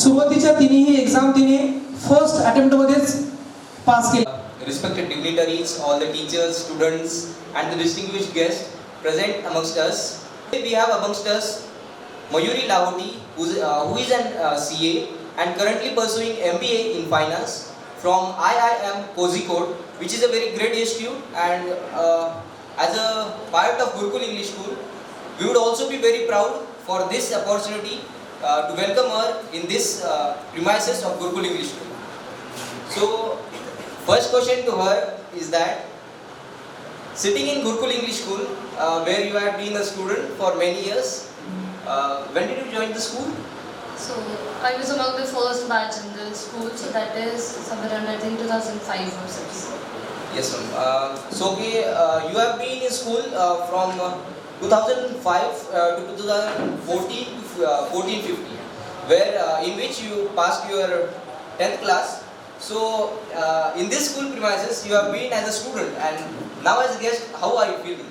सुरुवातीच्या तिन्ही एक्झाम तिने फर्स्ट अटेम्प्ट मध्येच पास केली. Respected dignitaries, all the teachers, students, and the distinguished guests present amongst us. We have amongst us Mayuri Lahoti, who is an CA and currently pursuing MBA in Finance from 𝗜𝘁𝘁𝗵𝗃𝗺, which is a very great institute. And as a part of Gurukul English School, we would also be very proud for this opportunity to welcome her in this premises of Gurukul English School. So, first question to her is that, sitting in Gurukul English School, where you have been a student for many years, when did you join the school? So I was among the first batch in the school, so that is somewhere around I think 2005 or 6. Yes, ma'am. So you have been in school from 2005 to 2014 to 14-15, where in which you passed your 10th class. So in this school premises, you have been as a student, and now as a guest, how are you feeling?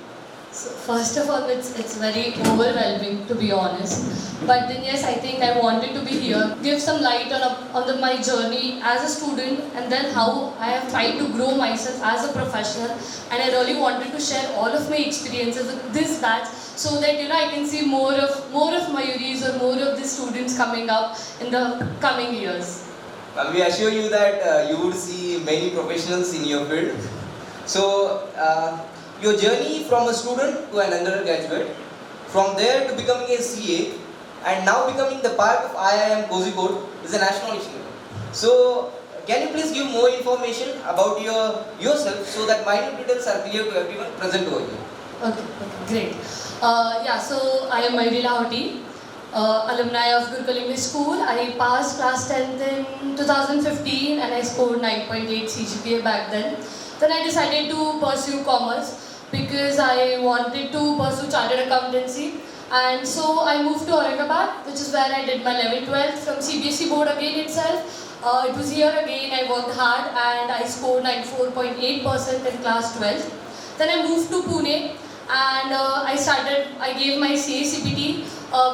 So first of all, it's very overwhelming, to be honest. But then yes, I think I wanted to be here, give some light on my journey as a student, and then how I have tried to grow myself as a professional. And I really wanted to share all of my experiences with this batch, so that I can see more of Mayuris or more of the students coming up in the coming years. We assure you that you would see many professionals in your field. So, your journey from a student to an undergraduate, from there to becoming a CA, and now becoming the part of 𝗜𝘁𝘁𝗵𝗃𝗺 is a national issue. So, can you please give more information about yourself, so that minute details are clear to everyone present over here? Okay, great. So I am Mayuri Lahoti, alumni of Gurukul English School. I passed class 10th in 2015 and I scored 9.8 CGPA back then. Then I decided to pursue commerce because I wanted to pursue chartered accountancy. And so I moved to 𝗜𝘁𝘁𝗵𝗃𝗺𝗄, which is where I did my level 12 from CBSE board again itself. It was here again, I worked hard and I scored 94.8% in class 12. Then I moved to Pune and I gave my CA CPT,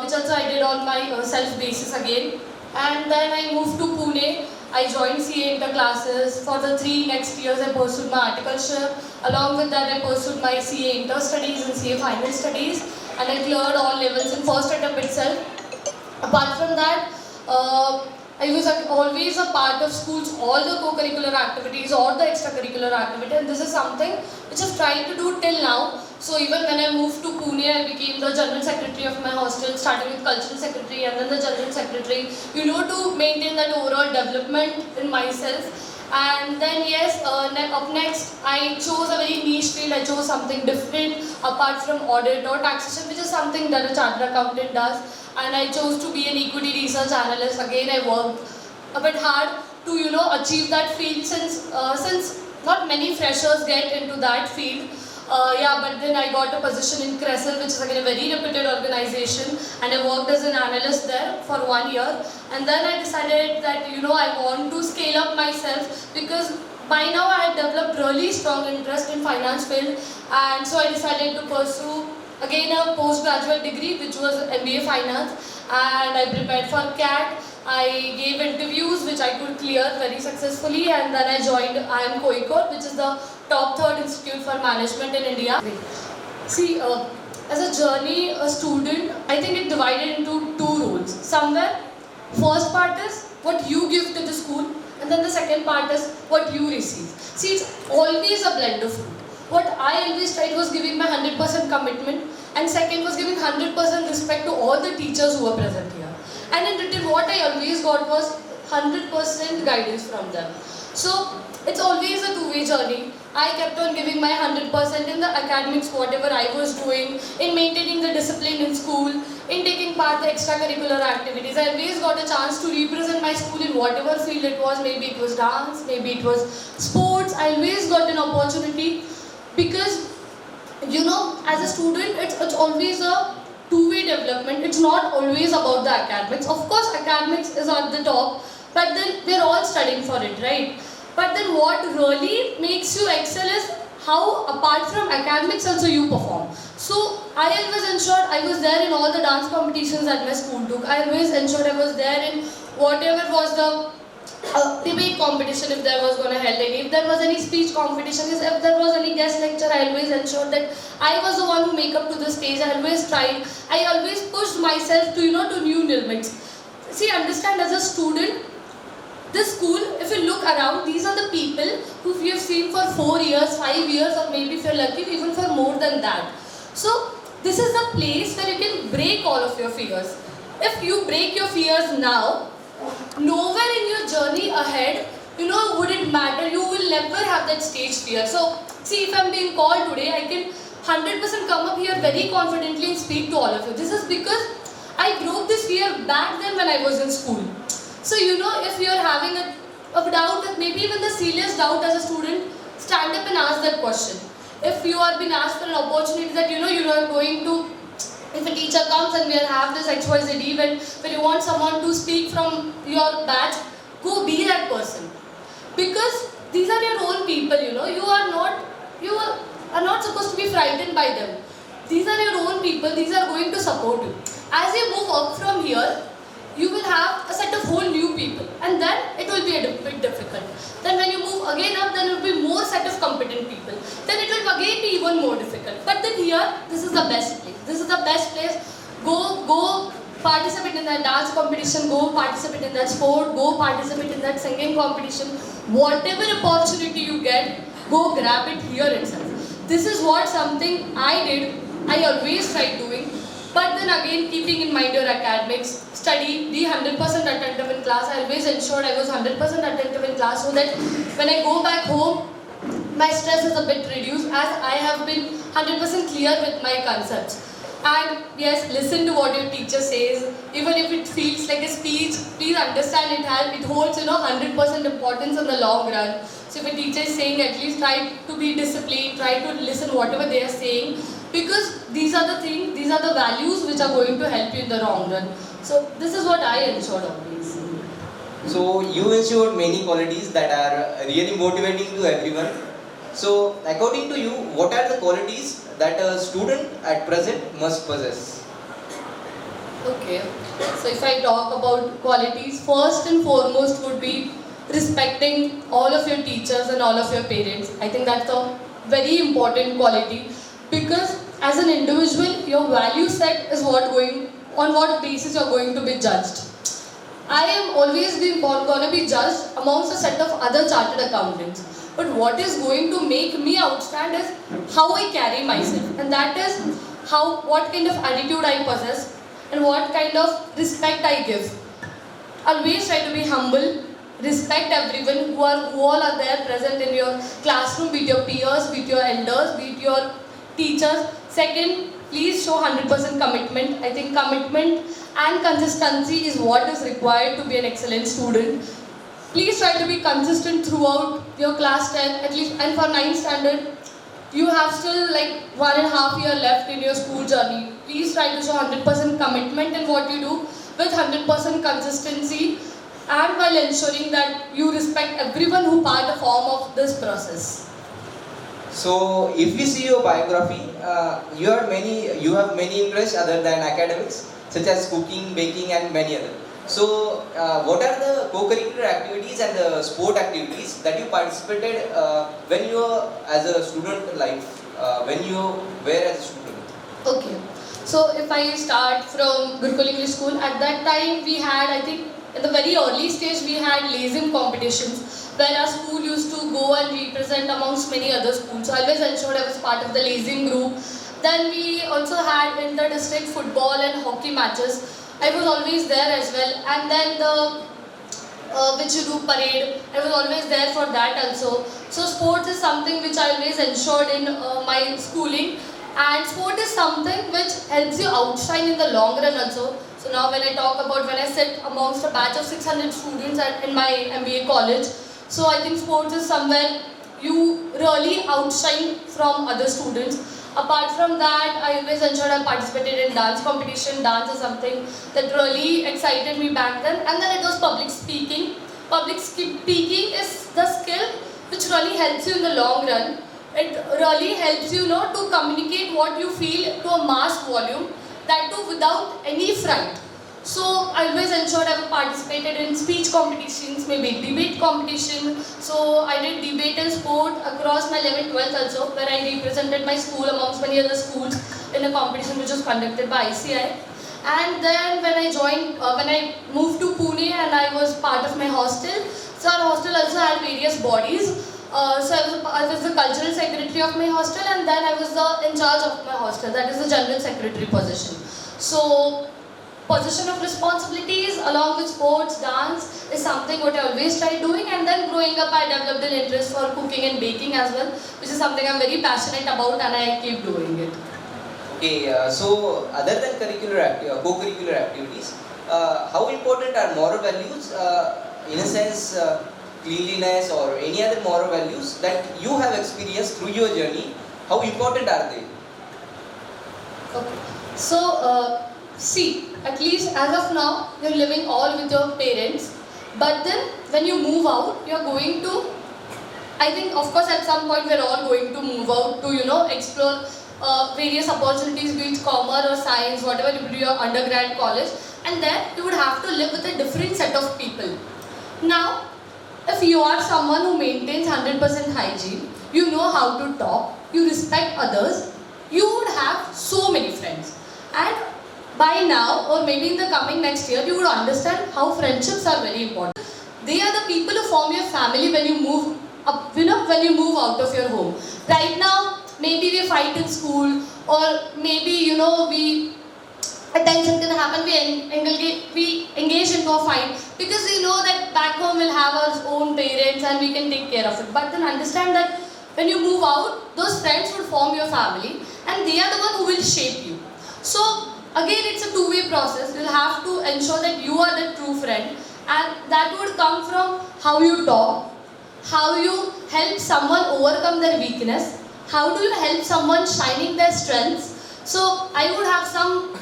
which also I did on my self basis again. And then I moved to Pune. I joined CA inter classes. For the 3 next years I pursued my articleship. Along with that I pursued my CA inter studies and CA final studies, and I cleared all levels in first attempt itself. Apart from that, I was always a part of school's all the co-curricular activities or the extracurricular activity, and this is something which I've tried to do till now. So even when I moved to Pune, I became the general secretary of my hostel, starting with cultural secretary and then the general secretary, to maintain that overall development in myself. And then yes, up next, I chose a very niche field. I chose something different apart from audit or taxation, which is something that a chartered accountant does. And I chose to be an equity research analyst. Again, I worked a bit hard to achieve that field, since not many freshers get into that field. But then I got a position in 𝗓𝘁𝘁𝗃𝗺𝗃, which is again a very reputed organization, and I worked as an analyst there for 1 year. And then I decided that I want to scale up myself, because by now I had developed really strong interest in finance field, and so I decided to pursue again a postgraduate degree, which was MBA Finance, and I prepared for CAT. I gave interviews which I could clear very successfully, and then I joined 𝗜𝘁𝘁𝗃𝗺𝗃, which is the top 3rd institute for management in India. See, as a journey, a student, I think it divided into 2 roles. Somewhere, first part is what you give to the school, and then the second part is what you receive. See, it's always a blend of two. What I always tried was giving my 100% commitment, and second was giving 100% respect to all the teachers who were present here. And in return, what I always got was 100% guidance from them. So it's always a two-way journey. I kept on giving my 100% in the academics, whatever I was doing, in maintaining the discipline in school, in taking part in the extracurricular activities. I always got a chance to represent my school in whatever field it was. Maybe it was dance, maybe it was sports. I always got an opportunity, because as a student, it's always a two-way development. It's not always about the academics. Of course, academics is at the top, but then we're all studying for it, right? But then what really makes you excel is how apart from academics also you perform. So I always ensured I was there in all the dance competitions that my school took. I always ensured I was there in whatever was the debate competition, if there was going to held any, if there was any speech competition, if there was any guest lecture, I always ensured that I was the one who make up to the stage. I always tried, I always pushed myself to, to new limits. See, understand, as a student, this school, if you look around, these are the people who we have seen for 4 years, 5 years, or maybe if you're lucky, even for more than that. So, this is the place where you can break all of your fears. If you break your fears now, nowhere in your journey ahead, would it matter. You will never have that stage fear. So, see, if I'm being called today, I can 100% come up here very confidently and speak to all of you. This is because I broke this fear back then when I was in school. So, if you're having a doubt, that maybe even the silliest doubt as a student, stand up and ask that question. If you are being asked for an opportunity that, you're going to, if a teacher comes and we'll have this XYZ event where you want someone to speak from your batch, go be that person. Because these are your own people, you are not supposed to be frightened by them. These are your own people, these are going to support you. As you move up from here, you will have a set of whole new people, and then it will be a bit difficult. Then when you move again up, then it will be more set of competent people. Then it will again be even more difficult. But then here, this is the best place. This is the best place. Go participate in that dance competition, go participate in that sport, go participate in that singing competition. Whatever opportunity you get, go grab it here itself. This is what something I did, I always tried doing. But then again, keeping in mind your academics, study, be 100% attentive in class. I always ensured I was 100% attentive in class so that when I go back home, my stress is a bit reduced as I have been 100% clear with my concepts. And yes, listen to what your teacher says. Even if it feels like a speech, please understand it holds 100% importance in the long run. So if a teacher is saying, at least try to be disciplined, try to listen whatever they are saying. Because these are the things, these are the values which are going to help you in the long run. So this is what I ensured always. So you ensured many qualities that are really motivating to everyone. So according to you, what are the qualities that a student at present must possess? Okay, so if I talk about qualities, first and foremost would be respecting all of your teachers and all of your parents. I think that's a very important quality. Because as an individual, your value set is on what basis you are going to be judged. I am always going to be judged amongst a set of other chartered accountants. But what is going to make me outstand is how I carry myself. And that is what kind of attitude I possess and what kind of respect I give. Always try to be humble, respect everyone who all are there present in your classroom, be it your peers, be it your elders, be it your teachers. Second, please show 100% commitment. I think commitment and consistency is what is required to be an excellent student. Please try to be consistent throughout your class 10, at least, and for 9th standard, you have still like 1.5 years left in your school journey. Please try to show 100% commitment in what you do with 100% consistency, and while ensuring that you respect everyone who part a form of this process. So, if we see your biography, you have many interests other than academics, such as cooking, baking, and many others. So, what are the co-curricular activities and the sport activities that you participated when you were as a student life, when you were as a student? Okay. So, if I start from Gurukul English School, at that time we had, I think, in the very early stage, we had lazim competitions where our school used to go and represent amongst many other schools. So I always ensured I was part of the lazim group. Then we also had inter-district football and hockey matches. I was always there as well. And then the Vichidu parade, I was always there for that also. So sports is something which I always ensured in my schooling. And sport is something which helps you outshine in the long run also. So now when I sit amongst a batch of 600 students in my MBA college, so I think sports is somewhere you really outshine from other students. Apart from that, I always ensured I participated in dance competition. Dance is something that really excited me back then. And then it was public speaking. Public speaking is the skill which really helps you in the long run. it really helps you, to communicate what you feel to a mass volume, that too without any fright. So I always ensured I participated in speech competitions, maybe debate competition. So I did debate and sport across my 11th, 12th also, where I represented my school amongst many other schools in a competition which was conducted by ICI. And then when I moved to Pune and I was part of my hostel, so our hostel also had various bodies. So I was the cultural secretary of my hostel, and then I was in charge of my hostel, that is the general secretary position. So position of responsibilities along with sports, dance is something what I always try doing, and then growing up I developed an interest for cooking and baking as well, which is something I'm very passionate about and I keep doing it. Okay, so other than co-curricular activities, how important are moral values, in a sense cleanliness or any other moral values that you have experienced through your journey? How important are they? Okay, so see, at least as of now, you're living all with your parents, but then when you move out, you're going to, I think of course at some point we're all going to move out to, explore various opportunities, be it commerce or science, whatever you do your undergrad college, and then you would have to live with a different set of people. Now, if you are someone who maintains 100% hygiene, you know how to talk, you respect others, you would have so many friends. And by now, or maybe in the coming next year, you would understand how friendships are very important. They are the people who form your family when you move up, when you move out of your home. Right now, maybe we fight in school, or maybe, attention can happen, we engage into a fight, because we know that back home we'll have our own parents and we can take care of it. But then understand that when you move out, those friends will form your family, and they are the one who will shape you. So, again, it's a two-way process. You'll have to ensure that you are the true friend, and that would come from how you talk, how you help someone overcome their weakness, how do you help someone shining their strengths. So I would have some,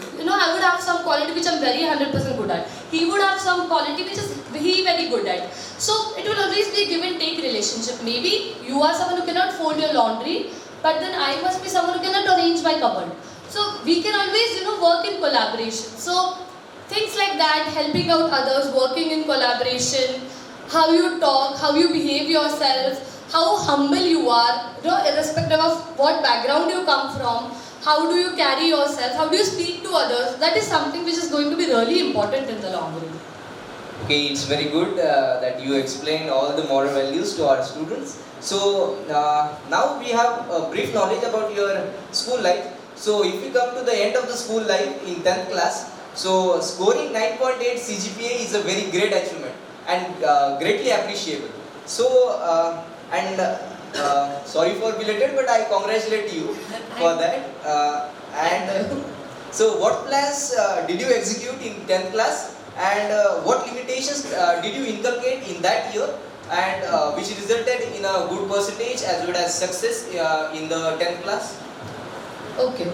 quality which I'm very 100% good at. He would have some quality which is he very good at. So it will always be a give and take relationship. Maybe you are someone who cannot fold your laundry, but then I must be someone who cannot arrange my cupboard. So we can always, work in collaboration. So things like that, helping out others, working in collaboration, how you talk, how you behave yourself, how humble you are, irrespective of what background you come from, how do you carry yourself, how do you speak to others, that is something which is going to be really important in the long run. Okay, it's very good that you explained all the moral values to our students. So now we have a brief knowledge about your school life. So if we come to the end of the school life in 10th class, so scoring 9.8 CGPA is a very great achievement and greatly appreciable. So sorry for belated, but I congratulate you for that. So what plans did you execute in 10th class, and what limitations did you inculcate in that year, and which resulted in a good percentage as well as success in the 10th class? Okay.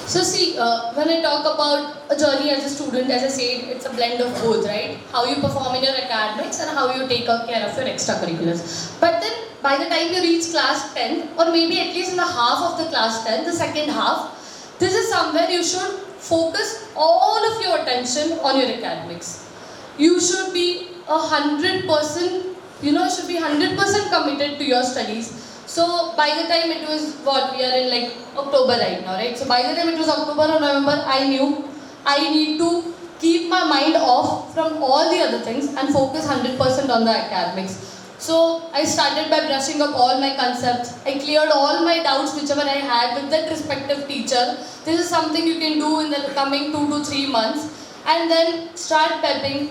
So see, when I talk about a journey as a student, as I said, it's a blend of both, right? How you perform in your academics and how you take care of your extracurriculars. But then, by the time you reach class 10, or maybe at least in the half of the class 10, the second half, this is somewhere you should focus all of your attention on your academics. You should be 100%, should be 100% committed to your studies. So by the time it was we are in like October right now, right? So by the time it was October or November, I knew I need to keep my mind off from all the other things and focus 100% on the academics. So I started by brushing up all my concepts. I cleared all my doubts whichever I had with that respective teacher. This is something you can do in the coming 2 to 3 months, and then start prepping.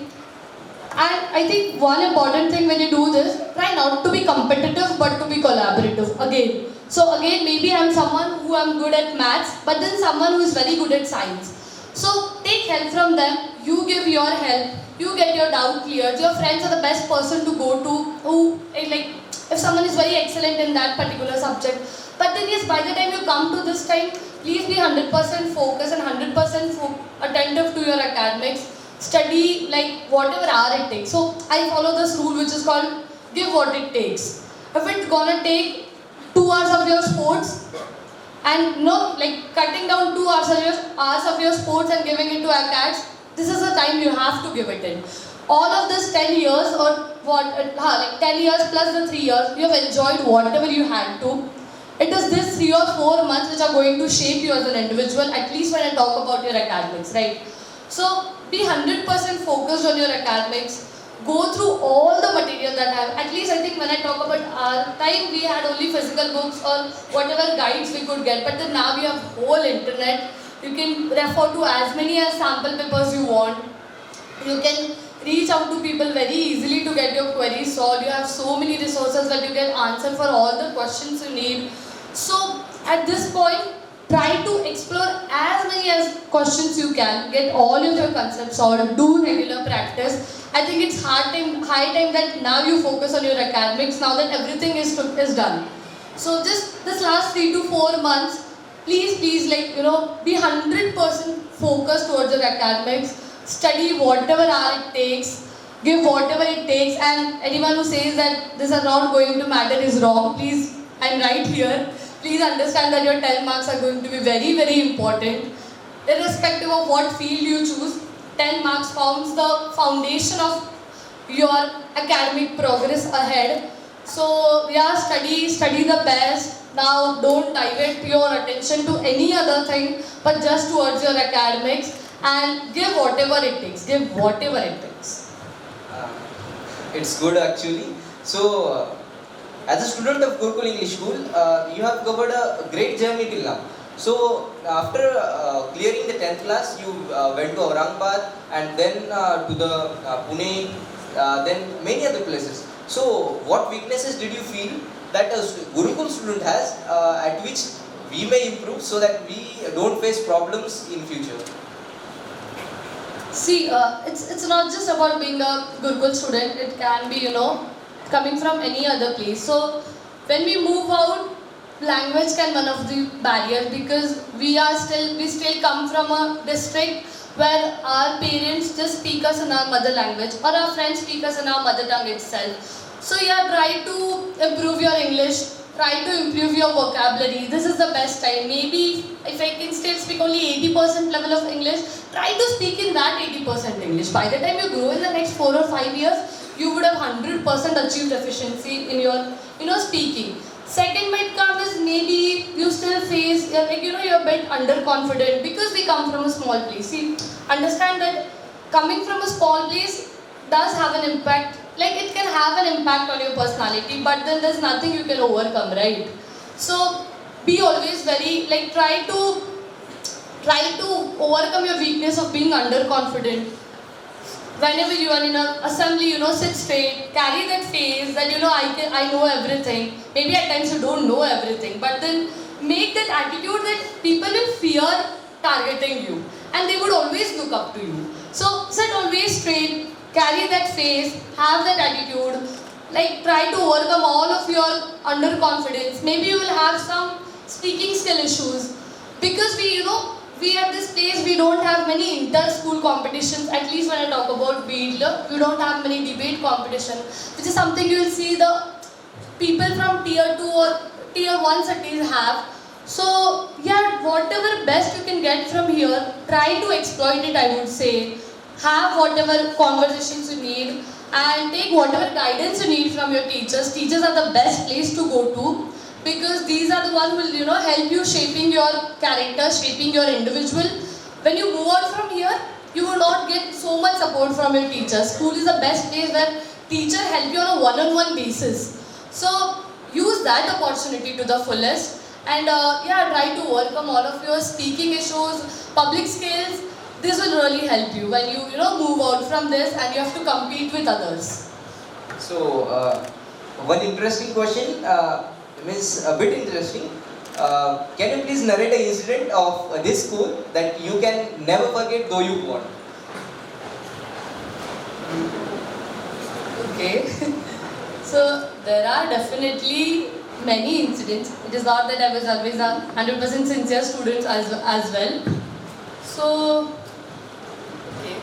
And I think one important thing when you do this, try not to be competitive but to be collaborative again. So again, maybe I'm someone who I'm good at maths, but then someone who is very good at science. So take help from them, you give your help, you get your doubt cleared. Your friends are the best person to go to who, if someone is very excellent in that particular subject. But then yes, by the time you come to this time, please be 100% focused and 100% attentive to your academics. Study like whatever hour it takes. So I follow this rule which is called give what it takes. If it's gonna take 2 hours of your sports, and like cutting down 2 hours of your sports and giving it to acads, this is the time you have to give it in. All of this 10 years or like 10 years plus the 3 years, you have enjoyed whatever you had to. It is this 3 or 4 months which are going to shape you as an individual, at least when I talk about your academics, right? So be 100% focused on your academics. Go through all the material that I have. At least I think when I talk about our time, we had only physical books or whatever guides we could get. But then now we have whole internet. You can refer to as many as sample papers you want. You can reach out to people very easily to get your queries solved. You have so many resources that you get answer for all the questions you need. So at this point, try to explore as many as questions you can. Get all of your concepts solved. Do regular practice. I think it's high time that now you focus on your academics, now that everything is done. So just this last 3 to 4 months, please be 100% focused towards your academics. Study whatever hour it takes, give whatever it takes, and anyone who says that this is not going to matter is wrong. Please, I'm right here. Please understand that your 10 marks are going to be very, very important. Irrespective of what field you choose, 10 marks forms the foundation of your academic progress ahead. So yeah, study the best. Now don't divert your attention to any other thing, but just towards your academics, and give whatever it takes. Give whatever it takes. It's good actually. So as a student of Gurukul English School, you have covered a great journey till now. So after clearing the 10th class, you went to Aurangabad and then to the Pune, then many other places. So what weaknesses did you feel that a Gurukul student has at which we may improve so that we don't face problems in future? See, it's not just about being a Gurukul student. It can be, coming from any other place. So when we move out, language can be one of the barriers, because we still come from a district where our parents just speak us in our mother language, or our friends speak us in our mother tongue itself. So yeah, try to improve your English, try to improve your vocabulary. This is the best time. Maybe if I can still speak only 80% level of English, try to speak in that 80% English. By the time you grow in the next 4 or 5 years, you would have 100% achieved efficiency in your speaking. Second might come is maybe you still face, you're a bit underconfident because we come from a small place. See, understand that coming from a small place does have an impact. Like, it can have an impact on your personality, but then there's nothing you can overcome, right? So be always very, try to overcome your weakness of being underconfident. Whenever you are in an assembly, sit straight, carry that face that I know everything. Maybe at times you don't know everything, but then make that attitude that people will fear targeting you, and they would always look up to you. So sit always straight, carry that face, have that attitude, try to overcome all of your underconfidence. Maybe you will have some speaking skill issues, because we at this place, we don't have many inter-school competitions. At least when I talk about 𝗵𝘃, we don't have many debate competition, which is something you will see the people from tier 2 or tier 1 cities have. So yeah, whatever best you can get from here, try to exploit it, I would say. Have whatever conversations you need, and take whatever guidance you need from your teachers. Teachers are the best place to go to, because these are the ones who will help you shaping your character, shaping your individual. When you move out from here, you will not get so much support from your teachers. School is the best place where teachers help you on a one-on-one basis. So use that opportunity to the fullest, and try to overcome all of your speaking issues, public skills. This will really help you when you move out from this and you have to compete with others. So one interesting question. Means a bit interesting. Can you please narrate an incident of this school that you can never forget though you want? Okay. So there are definitely many incidents. It is not that I was always a 100% sincere student as well. So, okay.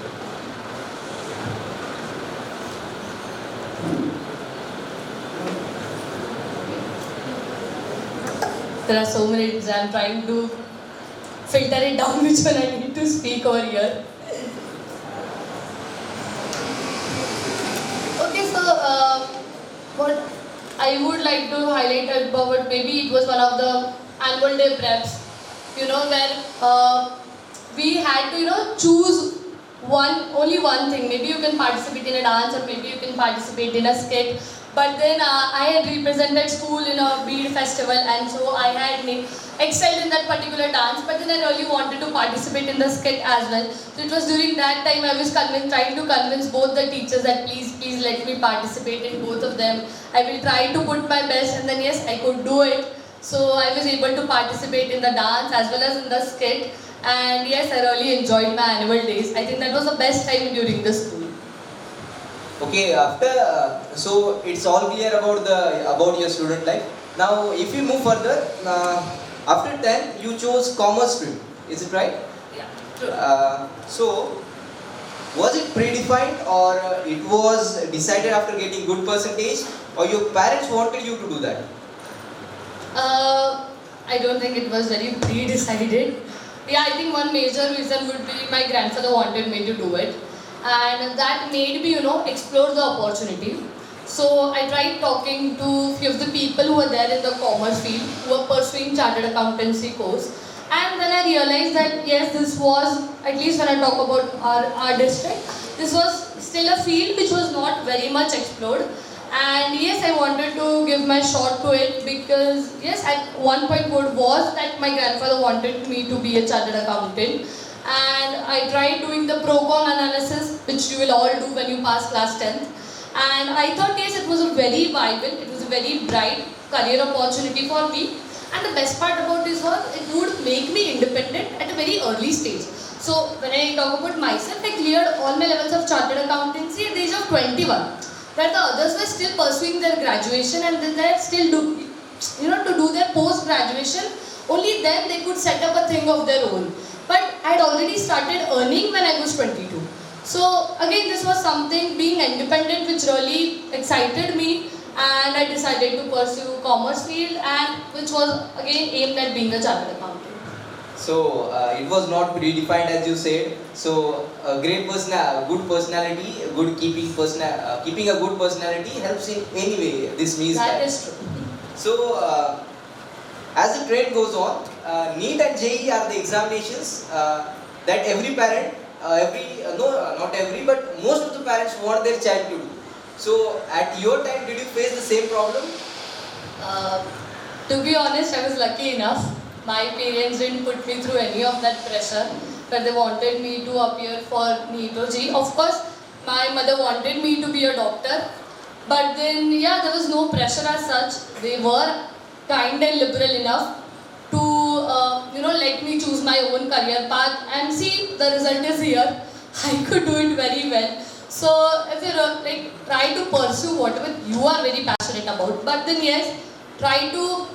There are so many things. I'm trying to filter it down which one I need to speak over here. Okay, so what I would like to highlight about, maybe it was one of the annual day preps, where we had to, choose only one thing. Maybe you can participate in a dance, or maybe you can participate in a skit. But then I had represented school in a 𝗵𝘃 festival, and so I had excelled in that particular dance. But then I really wanted to participate in the skit as well. So it was during that time I was trying to convince both the teachers that please let me participate in both of them. I will try to put my best, and then yes, I could do it. So I was able to participate in the dance as well as in the skit. And yes, I really enjoyed my annual days. I think that was the best time during the school. Okay, so it's all clear about your student life. Now, if you move further, after 10, you chose commerce stream. Is it right? Yeah, true. So, was it predefined, or it was decided after getting good percentage, or your parents wanted you to do that? I don't think it was very pre-decided. Yeah, I think one major reason would be my grandfather wanted me to do it. And that made me, explore the opportunity. So I tried talking to few of the people who were there in the commerce field, who were pursuing chartered accountancy course. And then I realized that yes, this was, at least when I talk about our district, this was still a field which was not very much explored. And yes, I wanted to give my shot to it, because yes, at one point what was that my grandfather wanted me to be a chartered accountant. And I tried doing the pro con analysis, which you will all do when you pass class 10th. And I thought yes, it was a very vibrant, it was a very bright career opportunity for me. And the best part about this was, it would make me independent at a very early stage. So when I talk about myself, I cleared all my levels of chartered accountancy at the age of 21. Where the others were still pursuing their graduation, and then they still to do their post-graduation. Only then they could set up a thing of their own. But I had already started earning when I was 22. So again, this was something, being independent, which really excited me, and I decided to pursue commerce field, and which was again aimed at being a chartered accountant. So it was not predefined, as you said. So good personality, keeping a good personality helps in any way. This means that is true. So as the trend goes on, NEET and 𝗔𝗃 are the examinations that every parent, not every, but most of the parents want their child to do. So at your time, did you face the same problem? To be honest, I was lucky enough. My parents didn't put me through any of that pressure, but they wanted me to appear for NEET or 𝗔𝗃. Of course, my mother wanted me to be a doctor, but then yeah, there was no pressure as such. They were kind and liberal enough to let me choose my own career path, and see, the result is here. I could do it very well. So if you try to pursue whatever you are very passionate about, but then yes, try to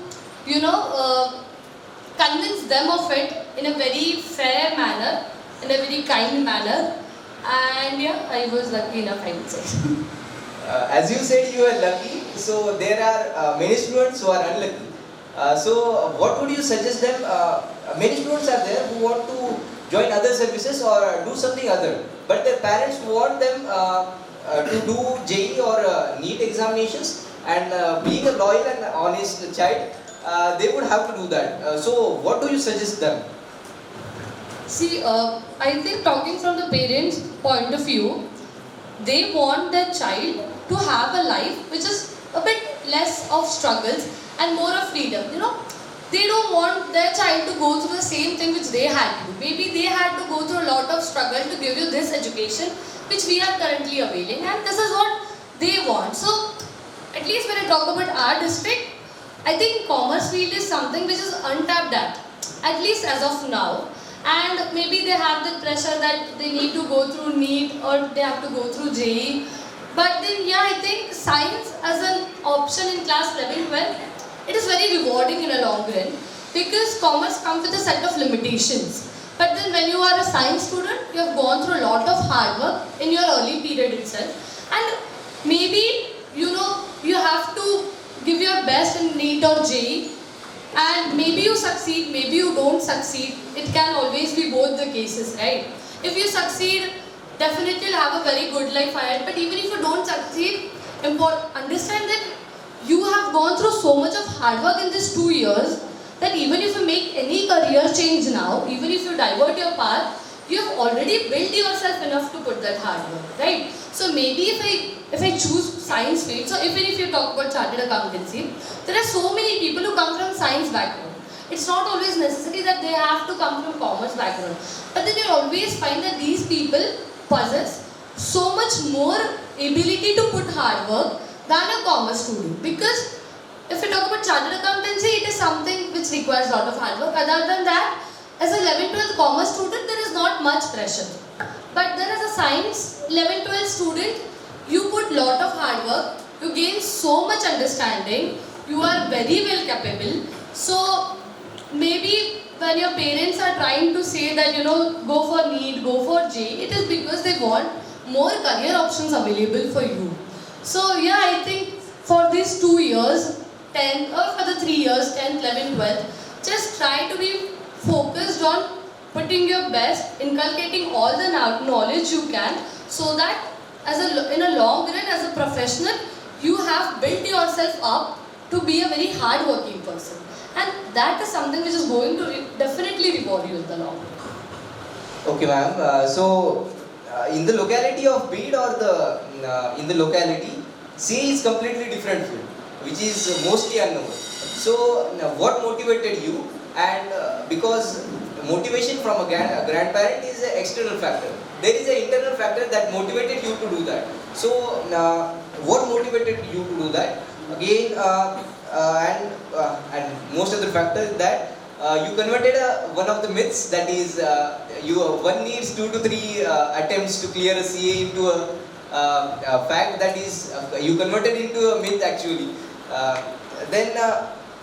convince them of it in a very fair manner, in a very kind manner. And yeah, I was lucky enough, I would say. As you said, you are lucky. So there are many students who are unlucky. So what would you suggest them? Many students are there who want to join other services or do something other, but their parents want them to do 𝗔𝗃 or NEET examinations, and being a loyal and honest child, they would have to do that. So what do you suggest them? See, I think, talking from the parents' point of view, they want their child to have a life which is a bit less of struggles and more of freedom. They don't want their child to go through the same thing which they had to. Maybe they had to go through a lot of struggle to give you this education which we are currently availing, and this is what they want. So at least when I talk about our district, I think commerce field is something which is untapped at least as of now. And maybe they have the pressure that they need to go through NEET or they have to go through 𝗔𝗃. But then yeah, I think science as an option in class 11-12, it is very rewarding in a long run, because commerce comes with a set of limitations. But then when you are a science student, you have gone through a lot of hard work in your early period itself. And maybe, you have to give your best in NEET or 𝗔𝗃 And maybe you succeed, maybe you don't succeed. It can always be both the cases, right? If you succeed, definitely you'll have a very good life ahead. But even if you don't succeed, understand that you have gone through so much of hard work in these 2 years that even if you make any career change now, even if you divert your path, you have already built yourself enough to put that hard work, right? So maybe if I choose science field, so even if you talk about chartered accountancy, there are so many people who come from science background. It's not always necessary that they have to come from commerce background. But then you'll always find that these people possess so much more ability to put hard work than a commerce student. Because if you talk about chartered accountancy, it is something which requires a lot of hard work. Other than that, as a 11th-12th commerce student, there is not much pressure. But then as a science 11th-12th student, you put lot of hard work, you gain so much understanding, you are very well capable. So maybe when your parents are trying to say that, go for NEET, go for JEE, it is because they want more career options available for you. So yeah, I think for these 2 years, 10 or for the 3 years, 10th, 11th, 12th, just try to be focused on putting your best, inculcating all the knowledge you can, so that in a long run, as a professional, you have built yourself up to be a very hard-working person. And that is something which is going to definitely reward you in the long run. Okay, ma'am. In the locality of BEAD or in the locality, CA is completely different field, which is mostly unknown. So, what motivated you? And because motivation from a grandparent is an external factor, there is an internal factor that motivated you to do that. So, what motivated you to do that? Again, and most of the factor is that you converted one of the myths, that is one needs 2 to 3 attempts to clear a CA into a fact, that is you converted into a myth actually. Then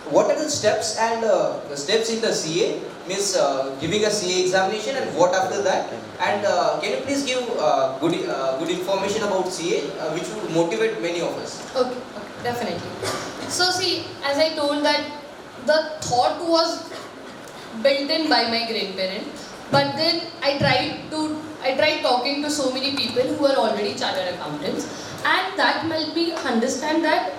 what are the steps and the steps in the CA, means giving a CA examination, and what after that? And can you please give good information about CA which would motivate many of us? Okay, definitely. So see, as I told that the thought was built in by my grandparent, but then I tried talking to so many people who are already chartered accountants, and that made me understand that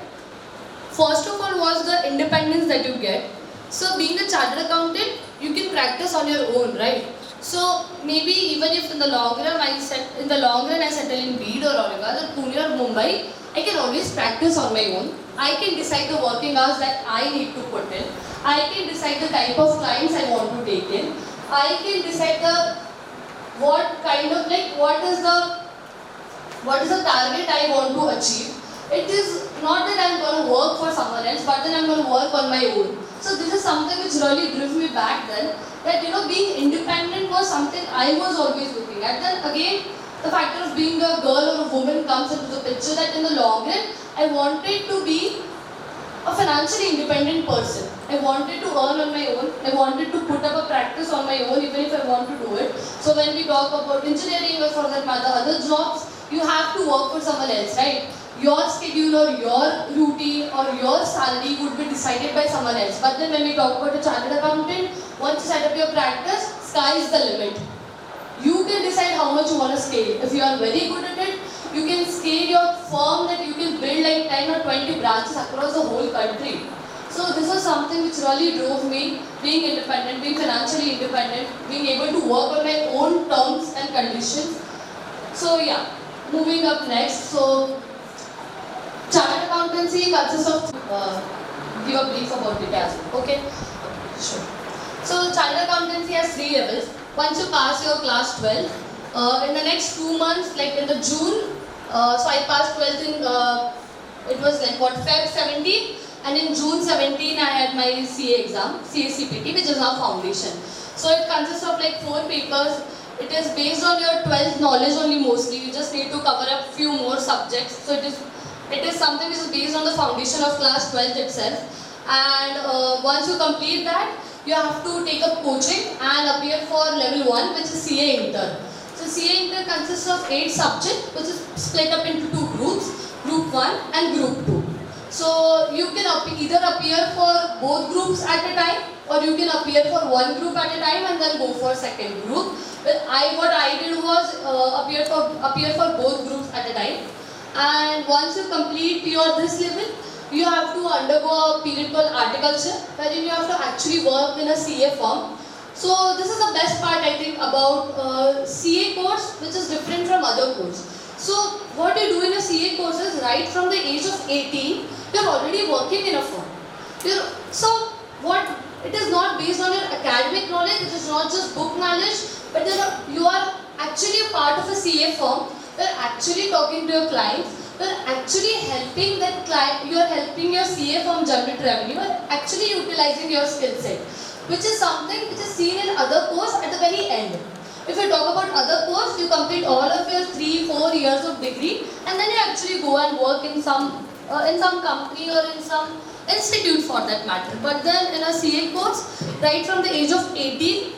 first of all was the independence that you get. So being a chartered accountant, you can practice on your own, right? So maybe even if in the long run I settle in BEAD or Aurangabad or Pune or Mumbai, I can always practice on my own. I can decide the working hours that I need to put in. I can decide the type of clients I want to take in. I can decide what is the target I want to achieve. It is not that I'm going to work for someone else, but then I'm going to work on my own. So this is something which really drove me back then, that being independent was something I was always looking at. Then again, the factor of being a girl or a woman comes into the picture, that in the long run, I wanted to be a financially independent person. I wanted to earn on my own. I wanted to put up a practice on my own, even if I want to do it. So when we talk about engineering or for that matter other jobs, you have to work for someone else, right? Your schedule or your routine or your salary would be decided by someone else. But then when we talk about a chartered accountant, once you set up your practice, sky is the limit. You can decide how much you want to scale. If you are very good at it, you can scale your firm that you can build like 10 or 20 branches across the whole country. So this was something which really drove me, being independent, being financially independent, being able to work on my own terms and conditions. So yeah, moving up next. So chartered accountancy consists of, give a brief about it as well. Okay, sure. So chartered accountancy has 3 levels. Once you pass your class 12, in the next 2 months, like in the June, so I passed 12th in, it was like Feb 17, and in June 17 I had my CA exam, CA-CPT, which is now foundation. So it consists of like 4 papers. It is based on your 12th knowledge only mostly. You just need to cover up few more subjects. So it is something which is based on the foundation of class 12th itself. And once you complete that, you have to take up coaching and appear for level 1, which is CA Inter. So CA Inter consists of 8 subjects, which is split up into 2 groups, Group 1 and Group 2. So you can either appear for both groups at a time, or you can appear for one group at a time and then go for second group. But what I did was appear for both groups at a time. And once you complete this level, you have to undergo a period called horticulture, wherein you have to actually work in a CA firm. So this is the best part, I think, about CA course, which is different from other courses. So what you do in a CA course is, right from the age of 18, you're already working in a firm. It is not based on your academic knowledge, it is not just book knowledge, but you are actually a part of a CA firm. You're actually talking to your clients, you're actually helping that client, you're helping your CA firm generate revenue, and actually utilizing your skill set, which is something which is seen in other course at the very end. If you talk about other course, you complete all of your 3-4 years of degree, and then you actually go and work in some company or in some institute for that matter. But then in a CA course, right from the age of 18,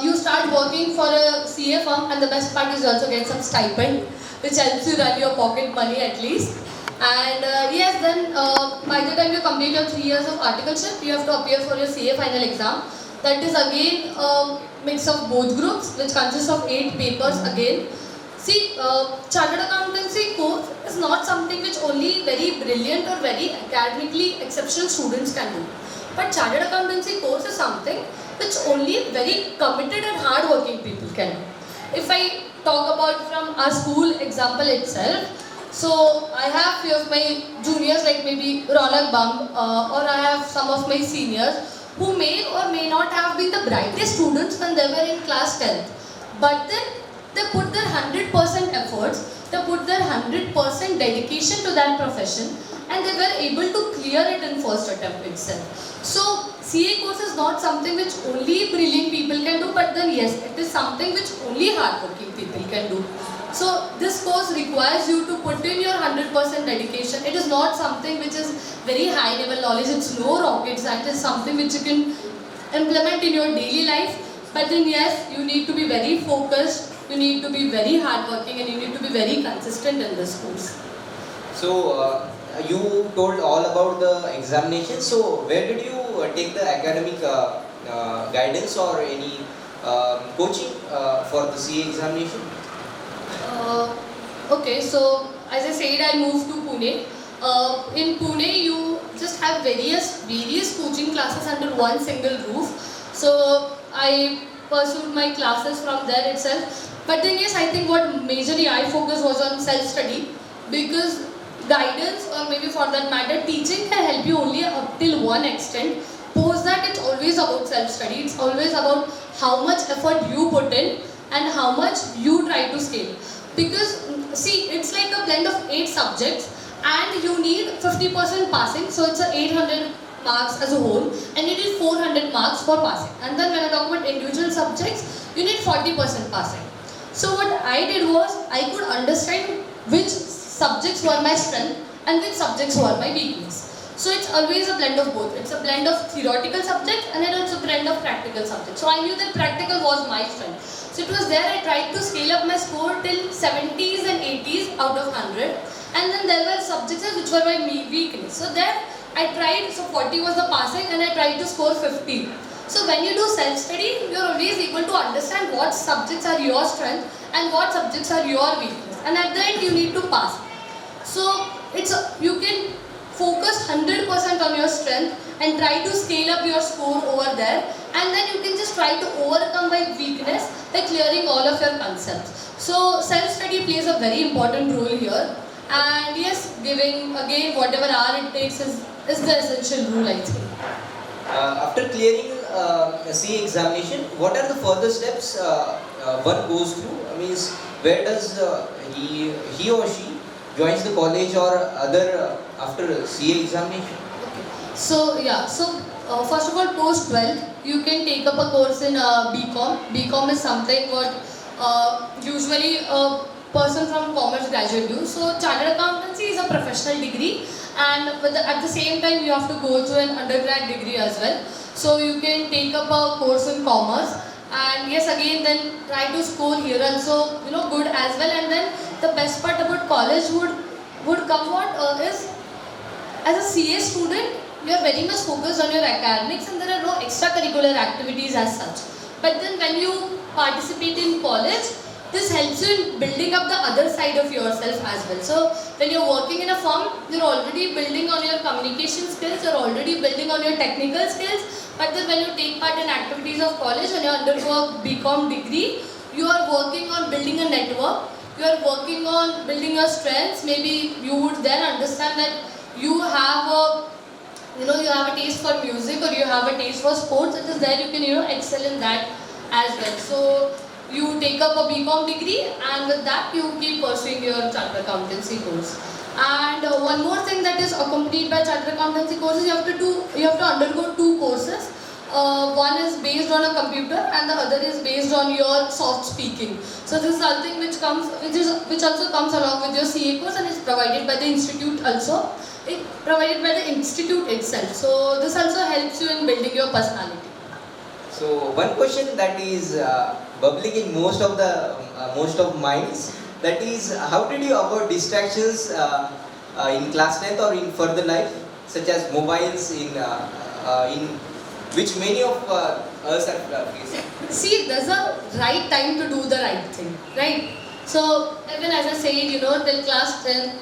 you start working for a CA firm, and the best part is you also get some stipend, which helps you run your pocket money at least. And yes, then by the time you complete your 3 years of articleship, you have to appear for your CA final exam. That is again a mix of both groups, which consists of 8 papers again. See, Chartered Accountancy course is not something which only very brilliant or very academically exceptional students can do. But Chartered Accountancy course is something which only very committed and hard-working people can do. If I talk about from our school example itself, so I have few of my juniors, like maybe Ronak Bump, or I have some of my seniors who may or may not have been the brightest students when they were in class 10th. But then they put their 100% efforts, they put their 100% dedication to that profession, and they were able to clear it in first attempt itself. So CA course is not something which only brilliant people can do, but then yes, it is something which only hardworking people can do. So this course requires you to put in your 100% dedication. It is not something which is very high level knowledge, it's no rocket science, it's something which you can implement in your daily life. But then yes, you need to be very focused, you need to be very hardworking, and you need to be very consistent in this course. So you told all about the examination. So where did you take the academic guidance or any coaching for the CA examination? Okay, so as I said, I moved to Pune. In Pune, you just have various coaching classes under one single roof. So I pursued my classes from there itself. But then yes, I think what majorly I focused was on self-study, because guidance, or maybe for that matter, teaching can help you only up till one extent. Post that, it's always about self-study. It's always about how much effort you put in and how much you try to scale. Because see, it's like a blend of 8 subjects, and you need 50% passing, so it's a 800 marks as a whole, and you need 400 marks for passing. And then when I talk about individual subjects, you need 40% passing. So what I did was, I could understand which subjects were my strength and which subjects were my weakness. So it's always a blend of both. It's a blend of theoretical subjects and then it's a blend of practical subjects. So I knew that practical was my strength. So it was there I tried to scale up my score till 70s and 80s out of 100. And then there were subjects which were my weakness. So there I tried, so 40 was the passing and I tried to score 50. So when you do self-study, you're always able to understand what subjects are your strength and what subjects are your weakness. And at the end you need to pass. So you can focus 100% on your strength and try to scale up your score over there, and then you can just try to overcome my weakness by clearing all of your concepts. So self-study plays a very important role here, and yes, giving again whatever hour it takes is the essential rule, I think. After clearing a CA examination, what are the further steps one goes through? I mean, where does he or she joins the college or other after CA examination? So yeah, first of all, post 12th, you can take up a course in BCom. BCom is something what usually a person from commerce graduate do. So Chartered Accountancy is a professional degree, and at the same time you have to go through an undergrad degree as well. So you can take up a course in commerce, and yes, again then try to score here also good as well. And then the best part about college would come what is as a CA student, you are very much focused on your academics and there are no extracurricular activities as such. But then when you participate in college, this helps you in building up the other side of yourself as well. So when you're working in a firm, you're already building on your communication skills, you're already building on your technical skills. But then when you take part in activities of college, when you undergo a BCom degree, you are working on building a network, you are working on building your strengths. Maybe you would then understand that you have a you have a taste for music or you have a taste for sports. It is there you can excel in that as well. So you take up a BCom degree and with that you keep pursuing your chartered accountancy course. And one more thing that is accompanied by chartered accountancy courses, you have to undergo 2 courses. One is based on a computer and the other is based on your soft speaking. So this is something which also comes along with your CA course and is provided by the institute also. It's provided by the institute itself. So this also helps you in building your personality. So one question that is bubbling in most of minds, that is, how did you avoid distractions in class 10th or in further life, such as mobiles in which many of us are facing? See, there's a right time to do the right thing, right? So even as I said, till class 10,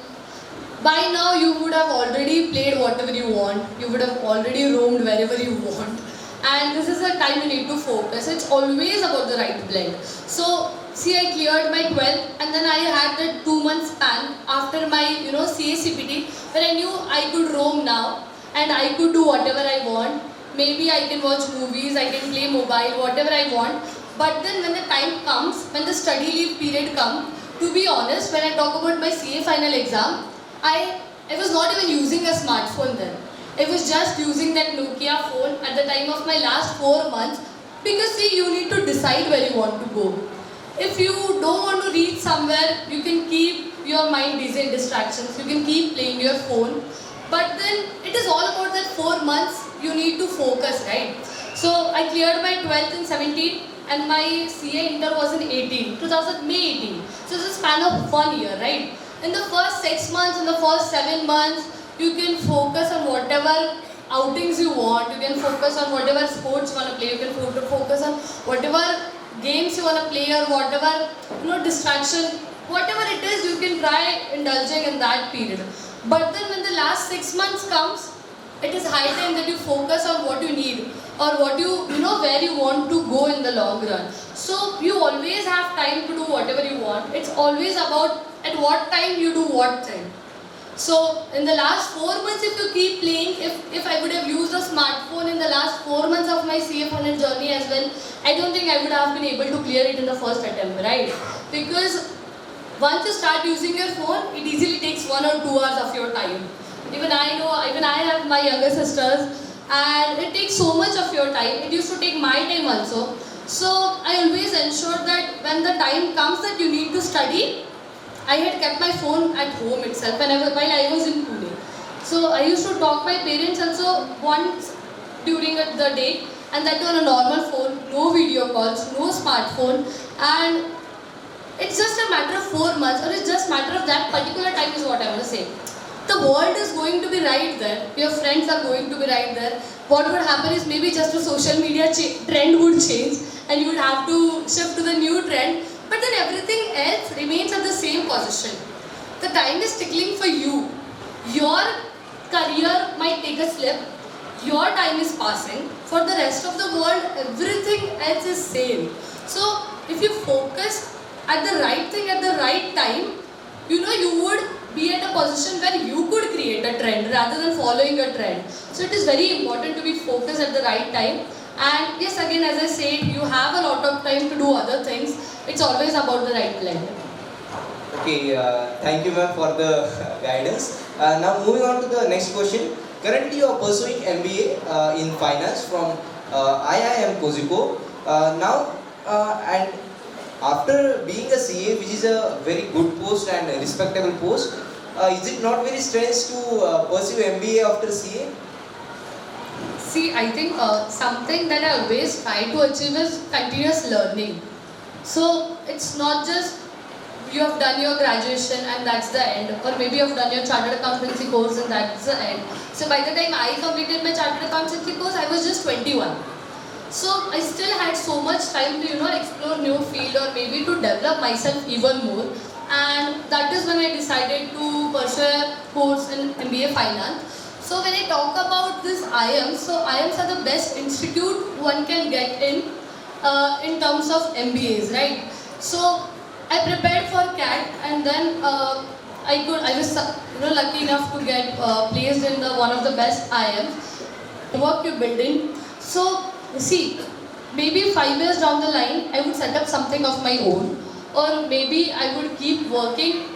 by now you would have already played whatever you want, you would have already roamed wherever you want. And this is the time you need to focus. It's always about the right blend. So, see, I cleared my 12th and then I had that 2-month span after my, CA CPT where I knew I could roam now and I could do whatever I want. Maybe I can watch movies, I can play mobile, whatever I want. But then when the time comes, when the study leave period comes, to be honest, when I talk about my CA final exam, I was not even using a smartphone then. I was just using that Nokia phone at the time of my last 4 months because see, you need to decide where you want to go. If you don't want to reach somewhere, you can keep your mind busy in distractions, you can keep playing your phone. But then it is all about that 4 months you need to focus, right? So I cleared my 12th in 17 and my CA inter was in May 18. So it's a span of 1 year, right? In the first 6 months, in the first 7 months, you can focus on whatever outings you want, you can focus on whatever sports you want to play, you can focus on whatever games you want to play or whatever distraction, whatever it is, you can try indulging in that period. But then when the last 6 months comes, it is high time that you focus on what you need or what where you want to go in the long run. So you always have time to do whatever you want. It's always about at what time you do what thing. So in the last 4 months, if you keep playing, if I would have used a smartphone in the last 4 months of my CA final journey as well, I don't think I would have been able to clear it in the first attempt, right? Because once you start using your phone, it easily takes 1 or 2 hours of your time. Even I have my younger sisters and it takes so much of your time. It used to take my time also. So I always ensure that when the time comes that you need to study, I had kept my phone at home itself while I was in Pune. So I used to talk to my parents also once during the day and that on a normal phone, no video calls, no smartphone, and it's just a matter of 4 months or it's just a matter of that particular time is what I want to say. The world is going to be right there, your friends are going to be right there. What would happen is maybe just the social media trend would change and you would have to shift to the new trend. But then everything else remains at the same position. The time is tickling for you. Your career might take a slip. Your time is passing. For the rest of the world, everything else is same. So if you focus at the right thing at the right time, you would be at a position where you could create a trend rather than following a trend. So it is very important to be focused at the right time. And yes, again, as I said, you have a lot of time to do other things. It's always about the right blend. Okay, thank you ma'am for the guidance. Now moving on to the next question. Currently you are pursuing MBA in finance from IIM Cocurricular. And after being a CA, which is a very good post and a respectable post, is it not very strange to pursue MBA after CA? See, I think something that I always try to achieve is continuous learning. So it's not just you have done your graduation and that's the end, or maybe you have done your chartered accountancy course and that's the end. So by the time I completed my chartered accountancy course, I was just 21. So I still had so much time to explore new field or maybe to develop myself even more. And that is when I decided to pursue a course in MBA Finance. So when I talk about this IIMs, so IIMs are the best institute one can get in terms of MBAs, right? So I prepared for CAT and then I was lucky enough to get placed in one of the best IIMs. Work you build in. So see, maybe 5 years down the line, I would set up something of my own, or maybe I would keep working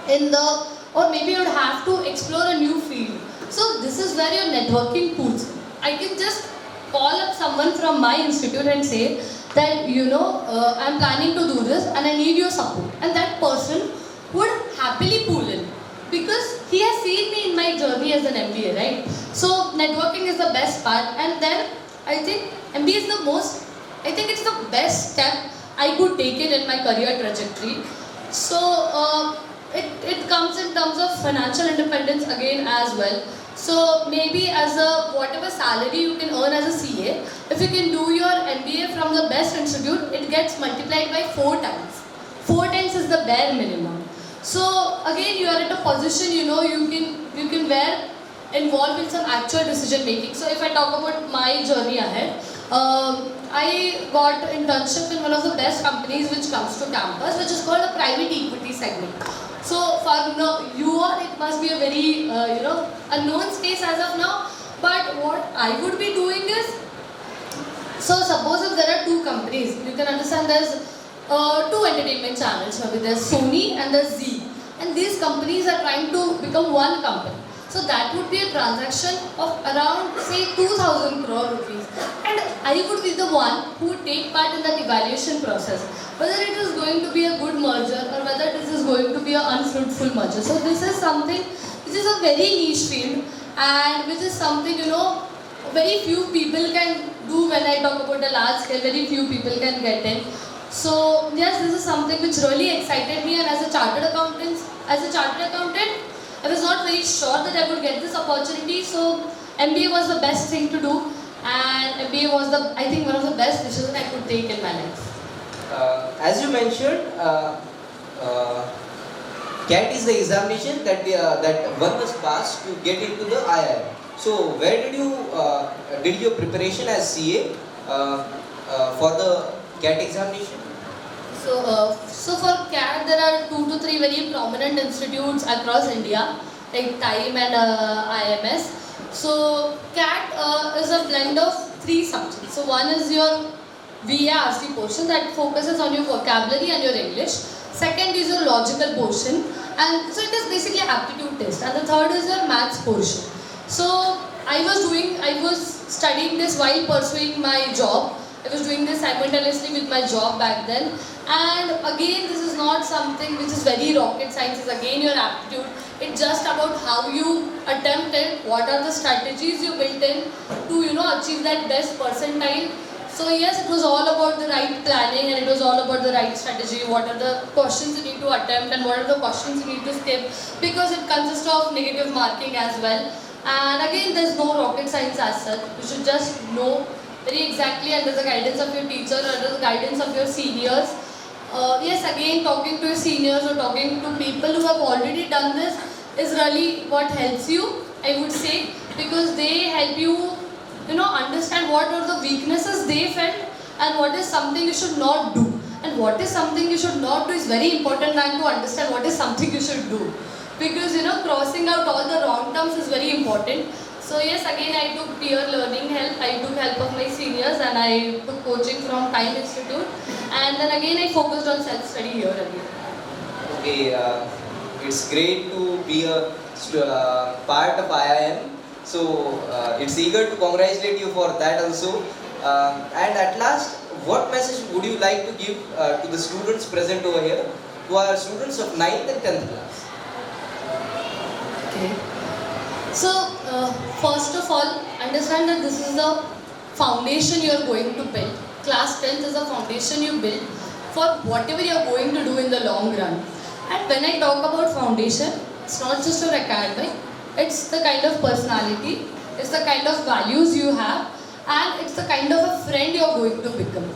or maybe I would have to explore a new field. So this is where your networking pools. I can just call up someone from my institute and say that I'm planning to do this and I need your support, and that person would happily pull in because he has seen me in my journey as an MBA, right? So networking is the best part, and then I think MBA is it's the best step I could take in my career trajectory. So it comes in terms of financial independence again as well. So maybe as whatever salary you can earn as a CA, if you can do your MBA from the best institute, it gets multiplied by 4 times. 4 times is the bare minimum. So again, you are at a position you can where involved in some actual decision making. So if I talk about my journey ahead, I got internship in one of the best companies which comes to campus, which is called a private equity segment. So for it must be a very unknown space as of now. But what I would be doing is, so suppose if there are 2 companies, you can understand there's 2 entertainment channels. Maybe there's Sony and there's Zee, and these companies are trying to become one company. So that would be a transaction of around say 2,000 crore rupees, and I would be the one who would take part in that evaluation process, whether it is going to be a good merger or whether this is going to be an unfruitful merger. So this is something which is a very niche field, and which is something very few people can do. When I talk about a large scale, very few people can get in. So yes, this is something which really excited me, and as a chartered accountant, I was not very sure that I would get this opportunity. So MBA was the best thing to do, and MBA was I think one of the best decisions I could take in my life. As you mentioned, CAT is the examination that one must pass to get into the IIM. So where did your preparation as CA for the CAT examination? So for CAT, there are 2 to 3 very prominent institutes across India, like TIME and IMS. So CAT is a blend of 3 subjects. So one is your VARC portion that focuses on your vocabulary and your English. Second is your logical portion, and so it is basically an aptitude test. And the third is your maths portion. So I was studying this while pursuing my job. I was doing this simultaneously with my job back then. And again, this is not something which is very rocket science. It's again your aptitude. It's just about how you attempt it, what are the strategies you built in to achieve that best percentile. So yes, it was all about the right planning, and it was all about the right strategy. What are the questions you need to attempt and what are the questions you need to skip, because it consists of negative marking as well. And again, there's no rocket science as such. You should just know very exactly under the guidance of your teacher, under the guidance of your seniors. Yes, again, talking to your seniors or talking to people who have already done this is really what helps you, I would say, because they help you, understand what are the weaknesses they felt and what is something you should not do. And what is something you should not do is very important than to understand what is something you should do. Because, crossing out all the wrong terms is very important. So yes, again, I took peer learning help, I took help of my seniors, and I took coaching from TIME Institute. And then again, I focused on self-study here again. Okay, it's great to be a part of IIM. So it's eager to congratulate you for that also. And at last, what message would you like to give to the students present over here, who are students of 9th and 10th class? Okay. So, first of all, understand that this is the foundation you are going to build. Class 10th is the foundation you build for whatever you are going to do in the long run. And when I talk about foundation, it's not just your academic, it's the kind of personality, it's the kind of values you have, and it's the kind of a friend you're going to become.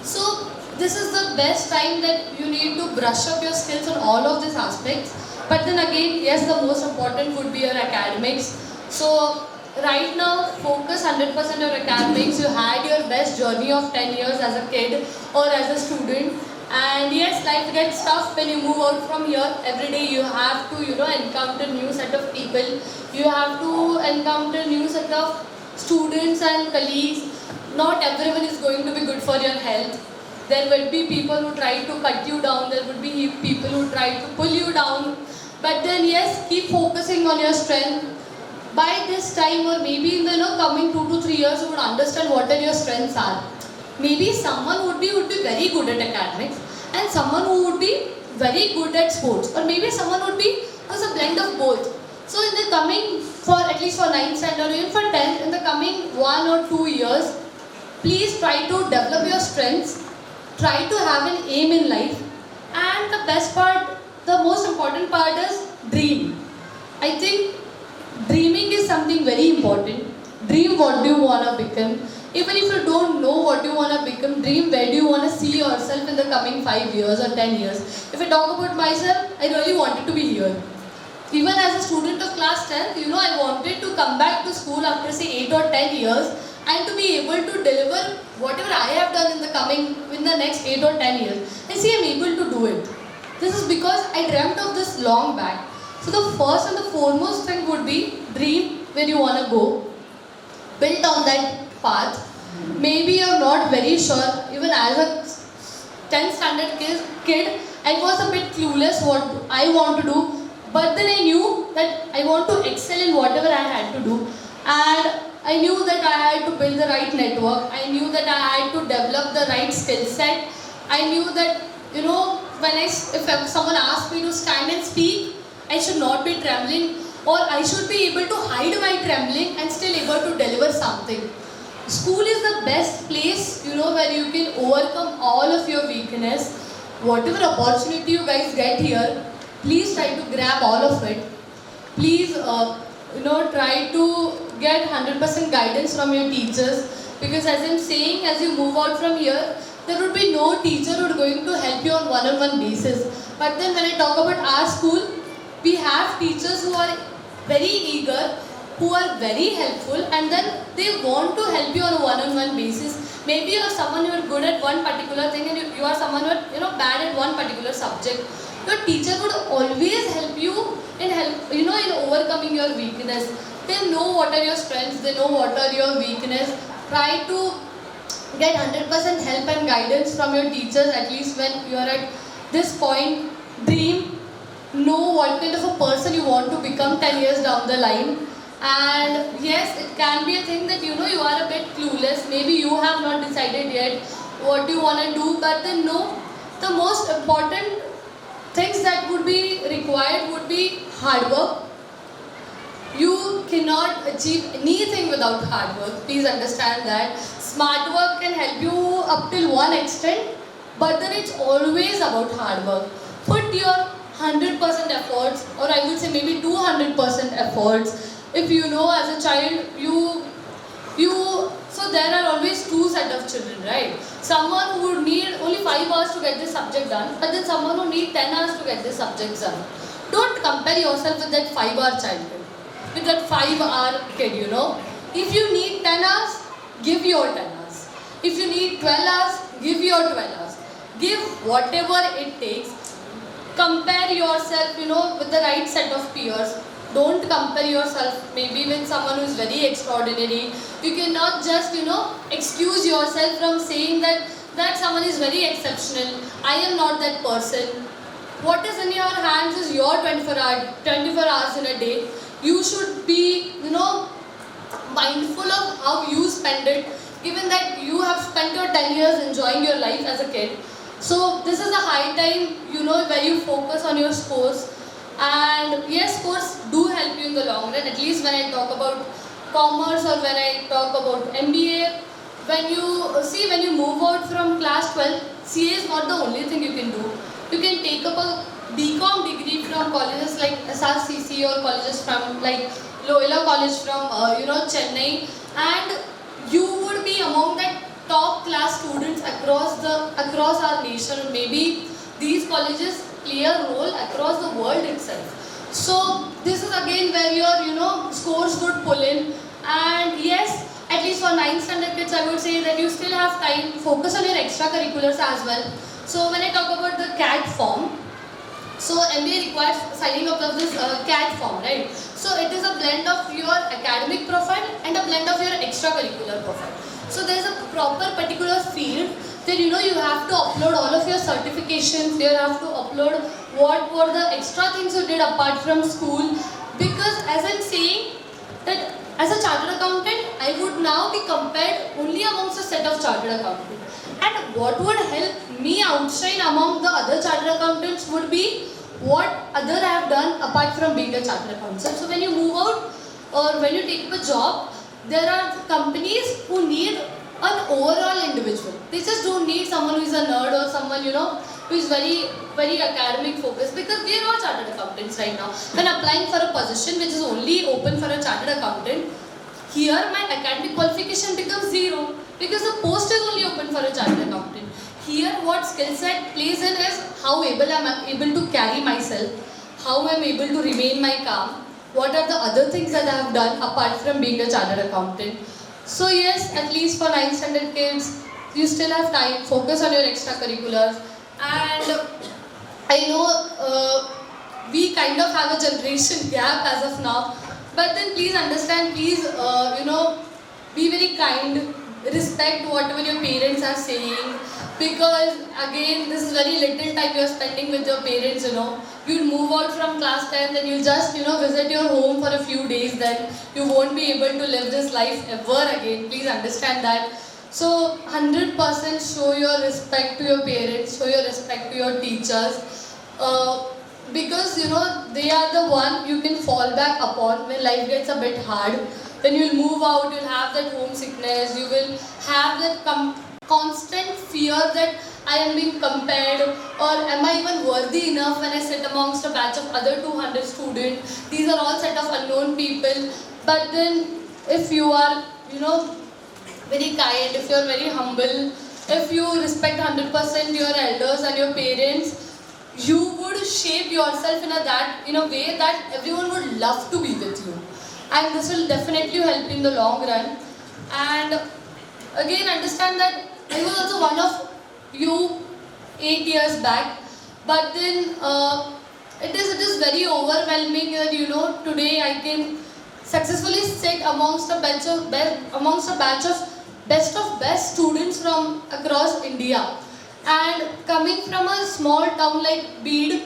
So this is the best time that you need to brush up your skills on all of these aspects. But then again, yes, the most important would be your academics. So right now, focus 100% on your academics. You had your best journey of 10 years as a kid or as a student. And yes, life gets tough when you move out from here. Every day you have to, encounter new set of people. You have to encounter new set of students and colleagues. Not everyone is going to be good for your health. There will be people who try to cut you down. There would be people who try to pull you down. But then yes, keep focusing on your strength. By this time or maybe in the coming 2 to 3 years, you would understand what are your strengths are. Maybe someone would be very good at academics and someone who would be very good at sports, or maybe someone would be as a blend of both. So in the coming, at least for 9th standard or even for 10th, in the coming 1 or 2 years, please try to develop your strengths, try to have an aim in life, and the best part, the most important part is dream. I think dreaming is something very important. Dream what do you want to become. Even if you don't know what you want to become, dream where do you want to see yourself in the coming 5 years or 10 years. If I talk about myself, I really wanted to be here. Even as a student of class 10th, I wanted to come back to school after say 8 or 10 years and to be able to deliver whatever I have done in the next 8 or 10 years. And see, I'm able to do it. This is because I dreamt of this long back. So the first and the foremost thing would be dream where you want to go. Build on that path. Maybe you're not very sure. Even as a 10th standard kid, I was a bit clueless what I want to do. But then I knew that I want to excel in whatever I had to do. And I knew that I had to build the right network. I knew that I had to develop the right skill set. I knew that, if someone asked me to stand and speak, I should not be trembling, or I should be able to hide my trembling and still able to deliver something. School is the best place, where you can overcome all of your weakness. Whatever opportunity you guys get here, please try to grab all of it. Please, try to get 100% guidance from your teachers, because as I'm saying, as you move out from here, there would be no teacher who is going to help you on one-on-one basis. But then when I talk about our school, we have teachers who are very eager, who are very helpful, and then they want to help you on a one-on-one basis. Maybe you are someone who is good at one particular thing and you are someone who is bad at one particular subject. Your teacher would always help you in overcoming your weakness. They know what are your strengths, they know what are your weakness. Try to get 100% help and guidance from your teachers, at least when you are at this point. Dream. Know what kind of a person you want to become 10 years down the line. And yes, it can be a thing that you are a bit clueless. Maybe you have not decided yet what you want to do, but then no, the most important things that would be required would be hard work. You cannot achieve anything without hard work. Please understand that. Smart work can help you up till one extent, but then it's always about hard work. Put your 100% efforts, or I would say maybe 200% efforts. If as a child, so there are always two set of children, right? Someone who would need only 5 hours to get this subject done, but then someone who need 10 hours to get this subject done. Don't compare yourself with that 5-hour childhood, with that 5-hour kid, If you need 10 hours, give your 10 hours. If you need 12 hours, give your 12 hours. Give whatever it takes. Compare yourself, with the right set of peers. Don't compare yourself maybe with someone who is very extraordinary. You cannot just, excuse yourself from saying that someone is very exceptional. I am not that person. What is in your hands is your 24 hours in a day. You should be, mindful of how you spend it, given that you have spent your 10 years enjoying your life as a kid. So this is a high time, where you focus on your scores. And yes, scores do help you in the long run. At least when I talk about commerce or when I talk about MBA, when you move out from class 12, CA is not the only thing you can do. You can take up a BCom degree from colleges like SRCC or colleges from like Loyola College from Chennai, and you would be among the top class students across our nation. Maybe these colleges play a role across the world itself. So this is again where your scores would pull in. And yes, at least for 9th standard kids, I would say that you still have time. Focus on your extracurriculars as well. So when I talk about the CAT form, so MBA requires signing up of this CAT form, right? So it is a blend of your academic profile and a blend of your extracurricular profile. So there is a proper particular field that you have to upload all of your certifications. You have to upload what were the extra things you did apart from school. Because as I'm saying that as a chartered accountant, I would now be compared only amongst a set of chartered accountants. And what would help me outshine among the other chartered accountants would be what other I have done apart from being a chartered accountant. So when you move out or when you take up a job, there are companies who need an overall individual. They just don't need someone who is a nerd or someone who is very, very academic focused, because we are all chartered accountants right now. When applying for a position which is only open for a chartered accountant, here my academic qualification becomes zero because the post is only open for a chartered accountant. Here what skill set plays in is how able I am able to carry myself, how I am able to remain my calm, what are the other things that I have done apart from being a chartered accountant. So yes, at least for 9th standard kids, you still have time, focus on your extracurriculars. And I know we kind of have a generation gap as of now, but then please understand, please be very kind, respect whatever your parents are saying, because again this is very little time you are spending with your parents. You'll move out from class 10, then you'll just visit your home for a few days, then you won't be able to live this life ever again. Please understand that. So 100% show your respect to your parents, show your respect to your teachers, because they are the one you can fall back upon when life gets a bit hard. When you'll move out, you'll have that homesickness, you will have that constant fear that I am being compared, or am I even worthy enough when I sit amongst a batch of other 200 students. These are all set of unknown people. But then if you are very kind, if you are very humble, if you respect 100% your elders and your parents, you would shape yourself in a way that everyone would love to be with you. And this will definitely help in the long run. And again, understand that I was also one of you 8 years back, but then it is very overwhelming that today I can successfully sit amongst a batch of best of best students from across India. And coming from a small town like Bid,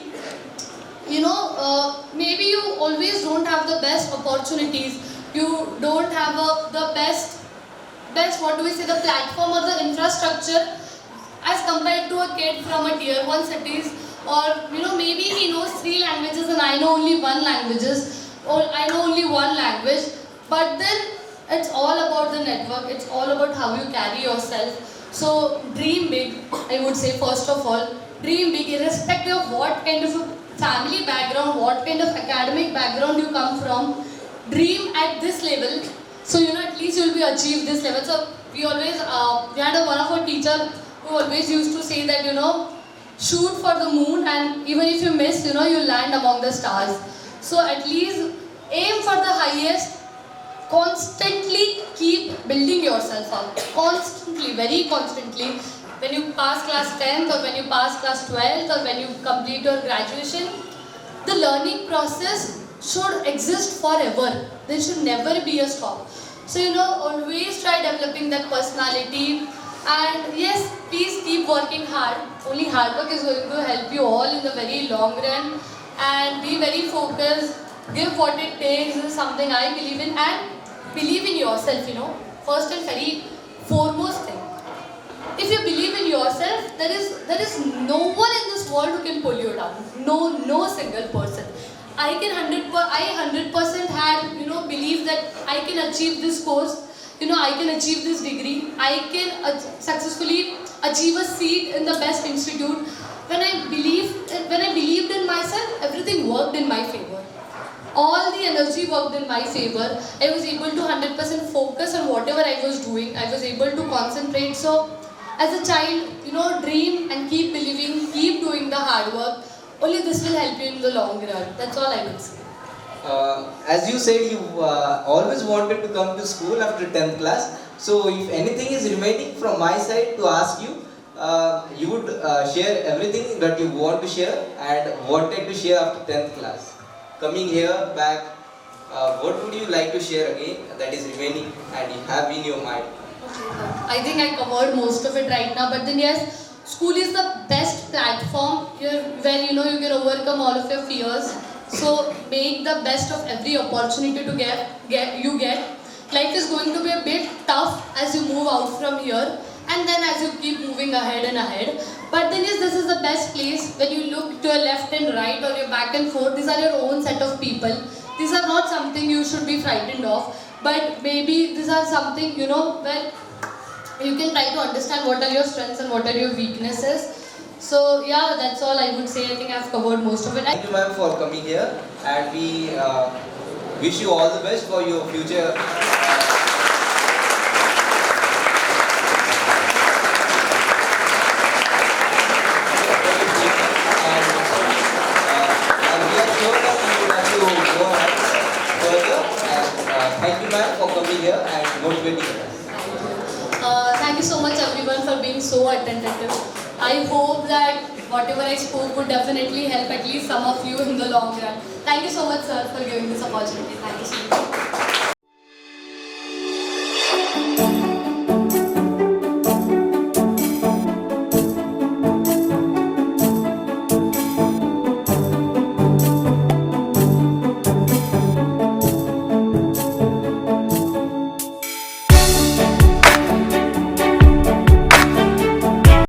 maybe you always don't have the best opportunities. You don't have the best the platform or the infrastructure as compared to a kid from a tier 1 cities, or maybe he knows 3 languages and I know only 1 language. But then it's all about the network, it's all about how you carry yourself. So dream big, I would say. First of all, dream big irrespective of what kind of a family background, what kind of academic background you come from. Dream at this level, so at least you will be achieve this level. So we had one of our teacher who always used to say that shoot for the moon, and even if you miss, you land among the stars. So at least aim for the highest. Constantly keep building yourself up, constantly, very constantly. When you pass class 10th or when you pass class 12th or when you complete your graduation, the learning process should exist forever. There should never be a stop. So always try developing that personality. And yes, please keep working hard. Only hard work is going to help you all in the very long run. And be very focused. Give what it takes. This is something I believe in. And believe in yourself, first and very foremost thing. If you believe in yourself, there is no one in this world who can pull you down. No single person. I 100% had believe that I can achieve this course. I can achieve this degree, I can successfully achieve a seat in the best institute. When I believed in myself, everything worked in my favor. All the energy worked in my favor. I was able to 100% focus on whatever I was doing. I was able to concentrate. So, as a child, dream and keep believing, keep doing the hard work. Only this will help you in the long run. That's all I would say. As you said, you always wanted to come to school after 10th class. So, if anything is remaining from my side to ask you, you would share everything that you want to share and wanted to share after 10th class. Coming here back, what would you like to share again that is remaining and you have in your mind? I think I covered most of it right now, but then yes, school is the best platform where you can overcome all of your fears. So make the best of every opportunity to get. Life is going to be a bit tough as you move out from here, and then as you keep moving ahead and ahead. But then yes, this is the best place. When you look to your left and right or your back and forth, these are your own set of people. These are not something you should be frightened of, but maybe these are something where you can try to understand what are your strengths and what are your weaknesses. So yeah, that's all I would say. I think I've covered most of it. Thank you, ma'am, for coming here, and we wish you all the best for your future. Thank you, ma'am, for coming here and motivating us. Thank you so much, everyone, for being so attentive. I hope that whatever I spoke would definitely help at least some of you in the long run. Thank you so much, sir, for giving this opportunity. Thank you so much.